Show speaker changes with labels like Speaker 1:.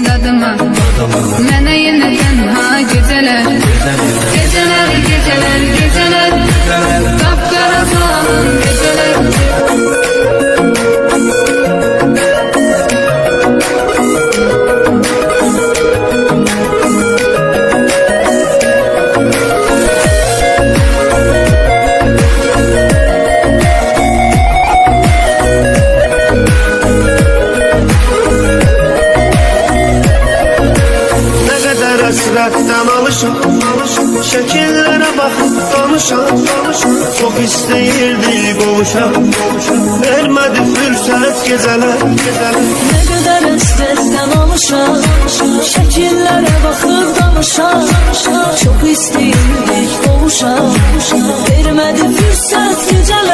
Speaker 1: dadıma. Mənə yenə tənha gecələr, gecələr, gecələr, gecələr, qapqara soğan gecələr.
Speaker 2: Həsrətdən alışam, şəkillərə baxıb danışam. Çox istəyirdik qovuşam, vermədi fürsət gecələr.
Speaker 3: Nə qədər həsrətdən alışam, şəkillərə baxıb danışam. Çox istəyirdik qovuşam, vermədi fürsət gecələr.